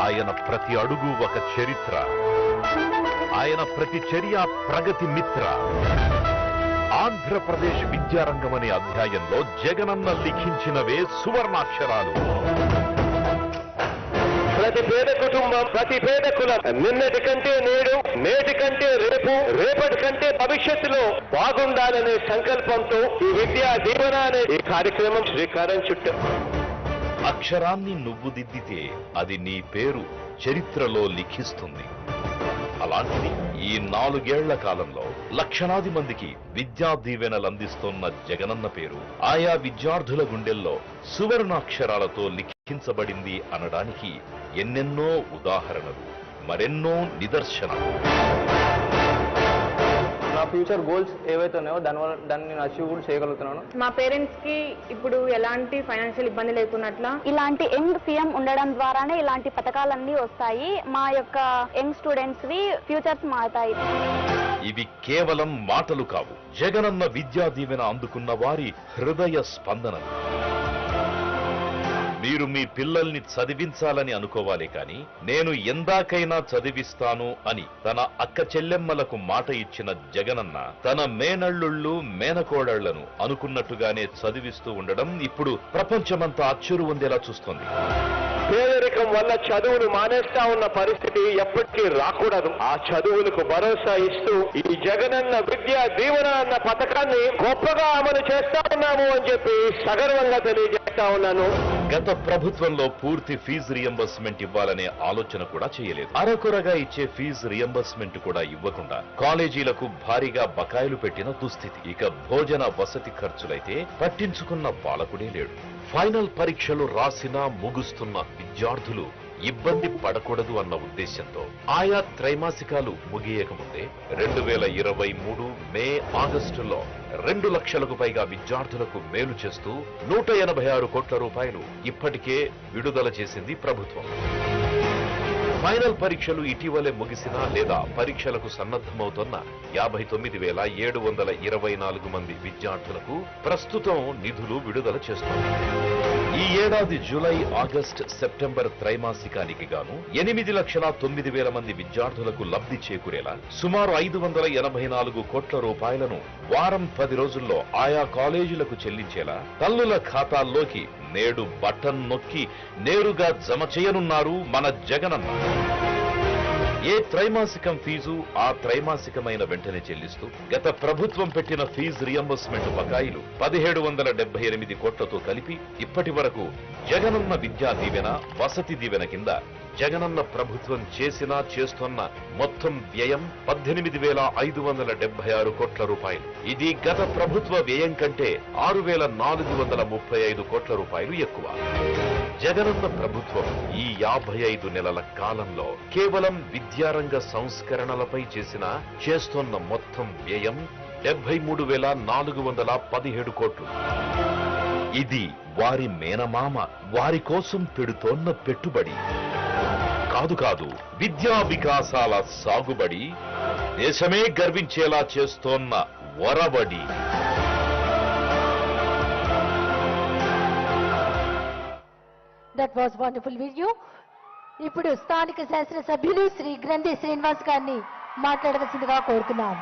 ఆయన ప్రతి అడుగు ఒక చరిత్ర, ఆయన ప్రతి చర్య ప్రగతి మిత్ర. ఆంధ్రప్రదేశ్ విద్యారంగం అనే అధ్యాయంలో జగనన్న లిఖించినవే సువర్ణాక్షరాలు. ప్రతి పేద కుటుంబం, ప్రతి పేద కులం నిన్నటి కంటే నేడు, నేటి కంటే రేపు, రేపటి కంటే భవిష్యత్తులో బాగుండాలనే సంకల్పంతో ఈ విద్యా దీవెన అనే ఈ కార్యక్రమం శ్రీకారం చుట్టాం. అక్షరాన్ని నువ్వు దిద్దితే అది నీ పేరు చరిత్రలో లిఖిస్తుంది. అలాంటిది ఈ 4 ఏళ్ల కాలంలో లక్షలాది మందికి విద్యా దీవెనలు అందిస్తున్న జగనన్న పేరు ఆయా విద్యార్థుల గుండెల్లో సువర్ణాక్షరాలతో లిఖించబడింది అనడానికి ఎన్నెన్నో ఉదాహరణలు, మరెన్నో నిదర్శనాలు. నా ఫ్యూచర్ గోల్స్ ఏవైతే ఉన్నాయో దాన్ని నేను అచీవ్ కూడా చేయగలుగుతున్నాను. మా పేరెంట్స్ కి ఇప్పుడు ఎలాంటి ఫైనాన్షియల్ ఇబ్బంది లేకున్నట్ల ఇలాంటి యంగ్ సీఎం ఉండడం ద్వారానే ఇలాంటి పథకాలన్నీ వస్తాయి. మా యొక్క యంగ్ స్టూడెంట్స్ వి ఫ్యూచర్స్ మారుతాయి. ఇవి కేవలం మాటలు కావు, జగనన్న విద్యా దీవెన అందుకున్న వారి హృదయ స్పందనలు. మీరు మీ పిల్లల్ని చదివించాలని అనుకోవాలి కానీ నేను ఎందాకైనా చదివిస్తాను అని తన అక్క చెల్లెమ్మలకు మాట ఇచ్చిన జగనన్న తన మేనళ్ళుళ్ళు మేనకోడళ్లను అనుకున్నట్టుగానే చదివిస్తూ ఉండడం ఇప్పుడు ప్రపంచమంతా అచ్చురు పొందేలా చూస్తోంది. పేదరికం వల్ల చదువులు మానేస్తా ఉన్న పరిస్థితి ఎప్పటికీ రాకూడదు. ఆ చదువులకు భరోసా ఇస్తూ ఈ జగనన్న విద్యా దీవెన అన్న పథకాన్ని గొప్పగా అమలు చేస్తా ఉన్నాము అని చెప్పి సగర్వంగా తెలియజేస్తా ఉన్నాను. గత ప్రభుత్వంలో పూర్తి ఫీజు రియంబర్స్మెంట్ ఇవ్వాలనే ఆలోచన కూడా చేయలేదు. అరకొరగా ఇచ్చే ఫీజు రియంబర్స్మెంట్ కూడా ఇవ్వకుండా కాలేజీలకు భారీగా బకాయిలు పెట్టిన దుస్థితి. ఇక భోజన వసతి ఖర్చులైతే పట్టించుకున్న పాలకుడే లేడు. ఫైనల్ పరీక్షలు రాసినా ముగుస్తున్న విద్యార్థులు ఇబ్బంది పడకూడదు అన్న ఉద్దేశంతో ఆయా త్రైమాసికాలు ముగియకముందే 2023 మే ఆగస్టులో 2 లక్షలకు పైగా విద్యార్థులకు మేలు చేస్తూ 186 కోట్ల రూపాయలు ఇప్పటికే విడుదల చేసింది ప్రభుత్వం. ఫైనల్ పరీక్షలు ఇటీవలే ముగిసినా లేదా పరీక్షలకు సన్నద్ధమవుతున్న 59,724 మంది విద్యార్థులకు ప్రస్తుతం నిధులు విడుదల చేస్తున్నారు. ఈ ఏడాది జూలై, ఆగస్టు, సెప్టెంబర్ త్రైమాసికానికి గాను 8,09,000 మంది విద్యార్థులకు లబ్ధి చేకూరేలా సుమారు 584 కోట్ల రూపాయలను వారం 10 రోజుల్లో ఆయా కాలేజీలకు చెల్లించేలా తల్లుల ఖాతాల్లోకి నేడు బటన్ నొక్కి నేరుగా జమ చేయనున్నారు మన జగనన్న. ఏ త్రైమాసికం ఫీజు ఆ త్రైమాసికమైన వెంటనే చెల్లిస్తూ గత ప్రభుత్వం పెట్టిన ఫీజు రియంబర్స్మెంట్ బకాయిలు 1778 కోట్లతో కలిపి ఇప్పటి వరకు జగనన్న విద్యా దీవెన, వసతి దీవెన కింద జగనన్న ప్రభుత్వం చేస్తున్న మొత్తం వ్యయం 18,576 కోట్ల రూపాయలు. ఇది గత ప్రభుత్వ వ్యయం కంటే 6,435 కోట్ల రూపాయలు ఎక్కువ. జగనన్న ప్రభుత్వం ఈ 55 నెలల కాలంలో కేవలం విద్యారంగ సంస్కరణలపై చేస్తున్న మొత్తం వ్యయం 73,417 కోట్లు. ఇది వారి మేనమామ వారి కోసం పెడుతోన్న పెట్టుబడి కాదు, విద్యా వికాసాల సాగుబడి, దేశమే గర్వించేలా చేస్తోన్న వరబడి. That was wonderful video. ఇప్పుడు స్థానిక శాసనసభ్యులు శ్రీ గ్రంథి శ్రీనివాస్ గారిని మాట్లాడవలసిందిగా కోరుతున్నాను.